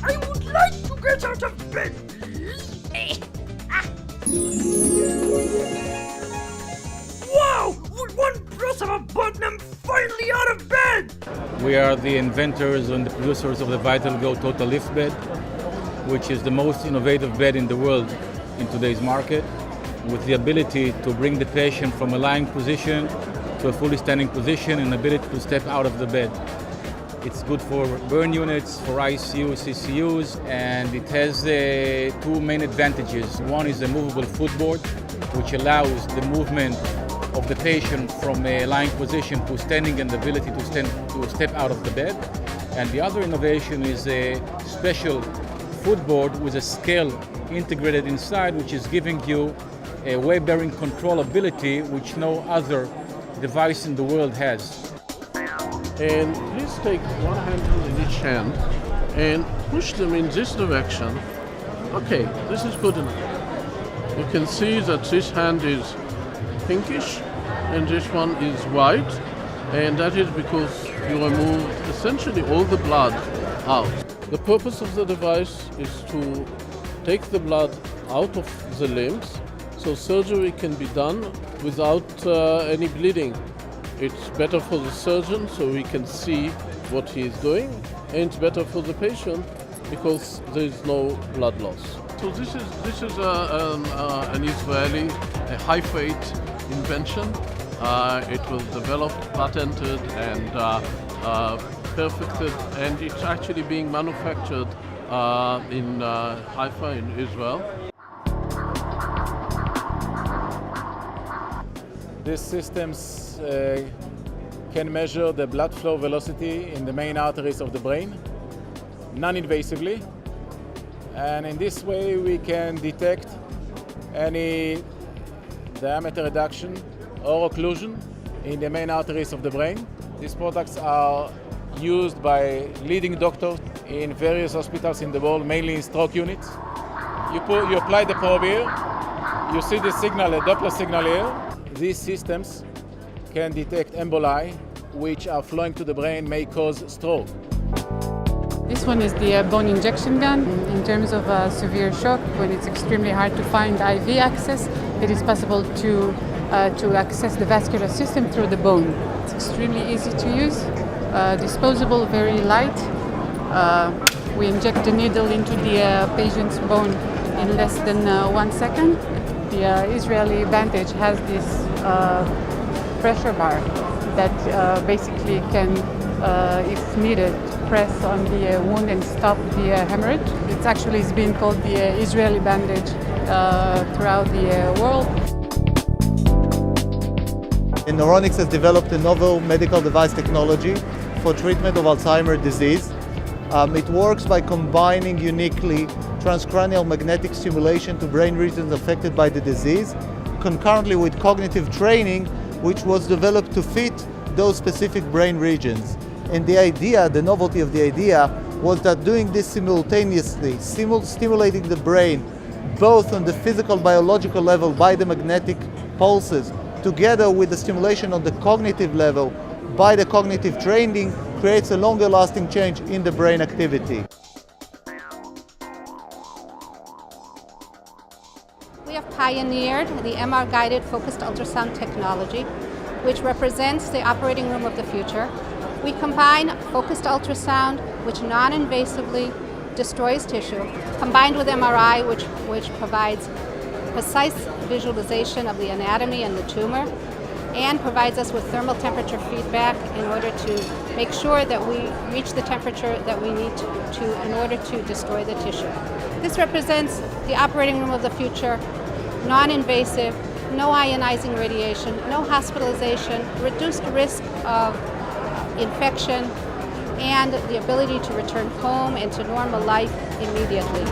I would like to get out of bed, please. Wow! With one press of a button, I'm finally out of bed! We are the inventors and the producers of the VitalGo Total Lift Bed, which is the most innovative bed in the world in today's market, with the ability to bring the patient from a lying position to a fully standing position and ability to step out of the bed. It's good for burn units, for ICU, CCUs, and it has two main advantages. One is a movable footboard, which allows the movement of the patient from a lying position to standing and the ability to step out of the bed. And the other innovation is a special footboard with a scale integrated inside, which is giving you a weight-bearing control ability which no other device in the world has. And please take one handle in each hand and push them in this direction. Okay, this is good enough. You can see that this hand is pinkish and this one is white, and that is because you remove essentially all the blood out. The purpose of the device is to take the blood out of the limbs so surgery can be done without any bleeding. It's better for the surgeon so he can see what he is doing, and it's better for the patient because there is no blood loss. So this is an Israeli high-freight invention. It was developed, patented, and perfected, and it's actually being manufactured in Haifa in Israel. These systems can measure the blood flow velocity in the main arteries of the brain, non-invasively. And in this way we can detect any diameter reduction or occlusion in the main arteries of the brain. These products are used by leading doctors in various hospitals in the world, mainly in stroke units. You apply the probe here, you see the signal, a Doppler signal here. These systems can detect emboli, which are flowing to the brain, may cause stroke. This one is the bone injection gun. In terms of severe shock, when it's extremely hard to find IV access, it is possible to access the vascular system through the bone. It's extremely easy to use, disposable, very light. We inject the needle into the patient's bone in less than 1 second. The Israeli bandage has this pressure bar that basically can, if needed, press on the wound and stop the hemorrhage. It actually is being called the Israeli bandage throughout the world. Neuronics has developed a novel medical device technology for treatment of Alzheimer's disease. It works by combining uniquely transcranial magnetic stimulation to brain regions affected by the disease, concurrently with cognitive training, which was developed to fit those specific brain regions. And the idea, the novelty of the idea, was that doing this simultaneously, stimulating the brain, both on the physical, biological level by the magnetic pulses, together with the stimulation on the cognitive level by the cognitive training, creates a longer lasting change in the brain activity. We have pioneered the MR-guided focused ultrasound technology, which represents the operating room of the future. We combine focused ultrasound, which non-invasively destroys tissue, combined with MRI, which provides precise visualization of the anatomy and the tumor, and provides us with thermal temperature feedback in order to make sure that we reach the temperature that we need to in order to destroy the tissue. This represents the operating room of the future, non-invasive, no ionizing radiation, no hospitalization, reduced risk of infection, and the ability to return home and to normal life immediately.